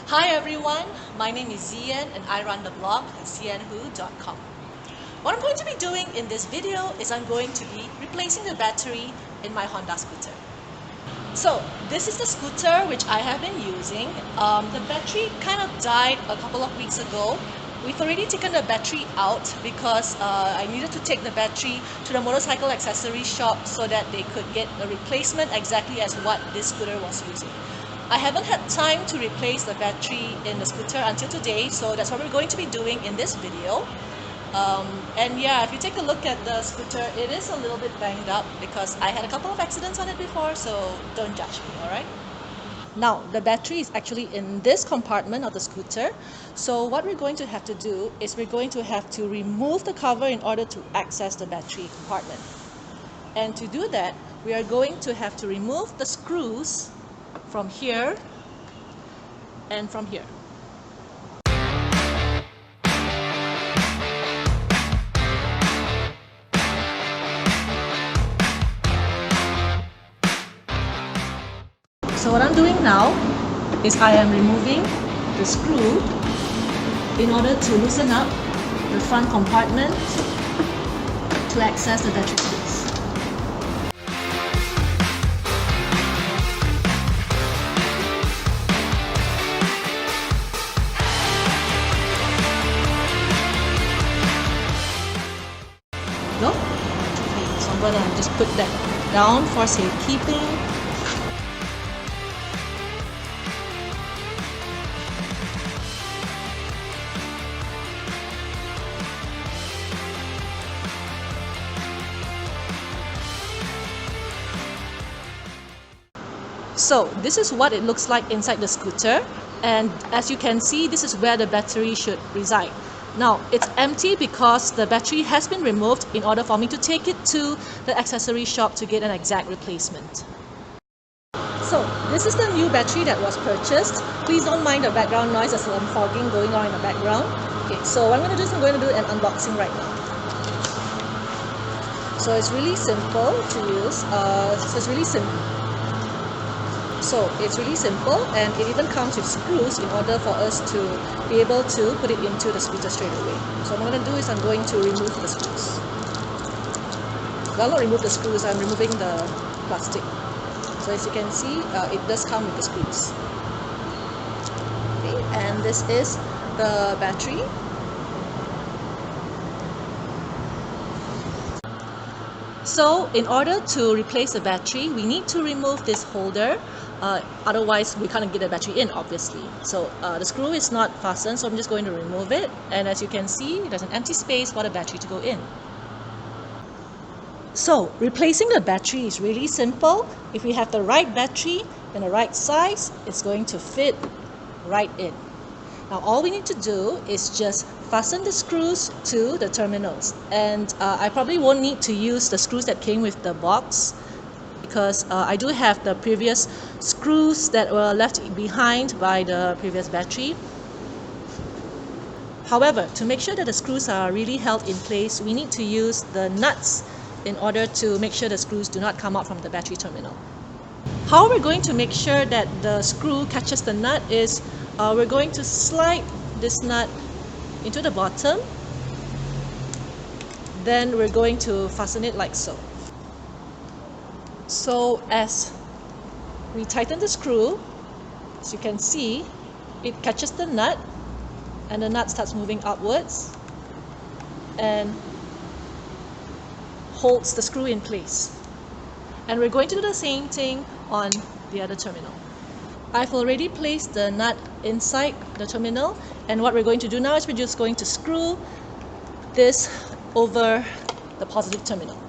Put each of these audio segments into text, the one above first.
Hi everyone, my name is Zyen and I run the blog at Zyenhoo.com. What I'm going to be doing in this video is I'm going to be replacing the battery in my Honda scooter. So this is the scooter which I have been using. The battery kind of died a couple of weeks ago. We've already taken the battery out because I needed to take the battery to the motorcycle accessory shop so that they could get a replacement exactly as what this scooter was using. I haven't had time to replace the battery in the scooter until today, so that's what we're going to be doing in this video. And yeah, if you take a look at the scooter, it is a little bit banged up because I had a couple of accidents on it before, so don't judge me, alright? Now, the battery is actually in this compartment of the scooter. So what we're going to have to do is we're going to have to remove the cover in order to access the battery compartment. And to do that, we are going to have to remove the screws from here and from here. So what I'm doing now is I am removing the screw in order to loosen up the front compartment to access the battery case. Go. Okay, so I'm gonna just put that down for safekeeping. So this is what it looks like inside the scooter, and as you can see, this is where the battery should reside. Now it's empty because the battery has been removed in order for me to take it to the accessory shop to get an exact replacement. So this is the new battery that was purchased. Please don't mind the background noise, there's some fogging going on in the background. Okay, so what I'm going to do is I'm going to do an unboxing right now. So it's really simple to use. So it's really simple, and it even comes with screws in order for us to be able to put it into the scooter straight away. So what I'm going to do is I'm going to remove the screws. Well, not remove the screws, I'm removing the plastic. So as you can see, it does come with the screws. Okay, and this is the battery. So in order to replace the battery, we need to remove this holder. Otherwise we can't get the battery in, obviously. So the screw is not fastened, so I'm just going to remove it, and as you can see, there's an empty space for the battery to go in. So replacing the battery is really simple. If we have the right battery and the right size, it's going to fit right in. Now all we need to do is just fasten the screws to the terminals, and I probably won't need to use the screws that came with the box because I do have the previous screws that were left behind by the previous battery. However, to make sure that the screws are really held in place, we need to use the nuts in order to make sure the screws do not come out from the battery terminal. How we're going to make sure that the screw catches the nut is we're going to slide this nut into the bottom, then we're going to fasten it like so. So as we tighten the screw, as you can see, it catches the nut and the nut starts moving upwards and holds the screw in place. And we're going to do the same thing on the other terminal. I've already placed the nut inside the terminal, and what we're going to do now is we're just going to screw this over the positive terminal.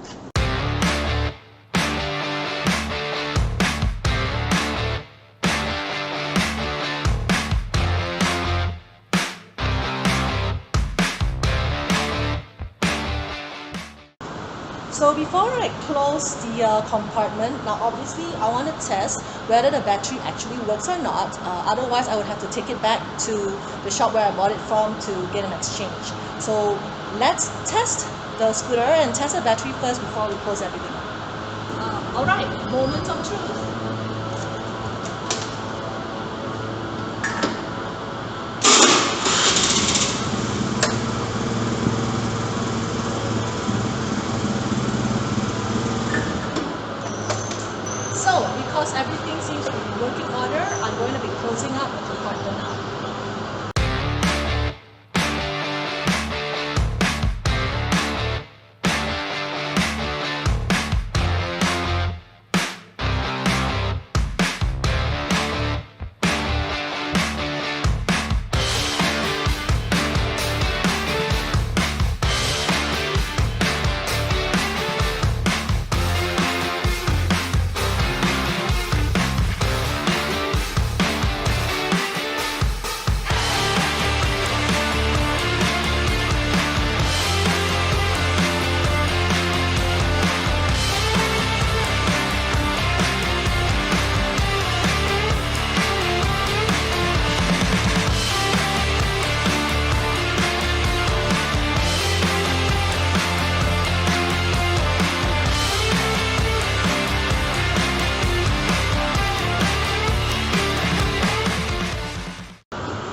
So before I close the compartment, now obviously I want to test whether the battery actually works or not. Otherwise I would have to take it back to the shop where I bought it from to get an exchange. So let's test the scooter and test the battery first before we close everything up. Alright, moment of truth. closing up the compartment now.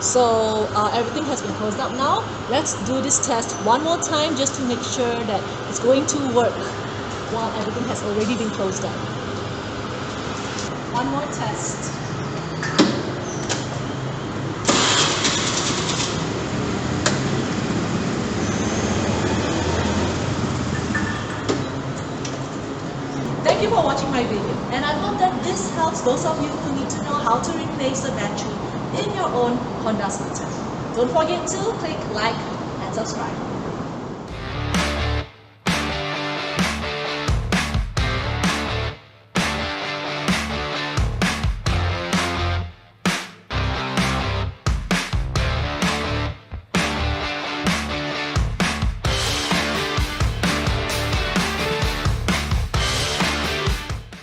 So everything has been closed up now. Let's do this test one more time just to make sure that it's going to work while everything has already been closed up. One more test. Thank you for watching my video, and I hope that this helps those of you who need to know how to replace the battery in your own Honda scooter. Don't forget to click like and subscribe.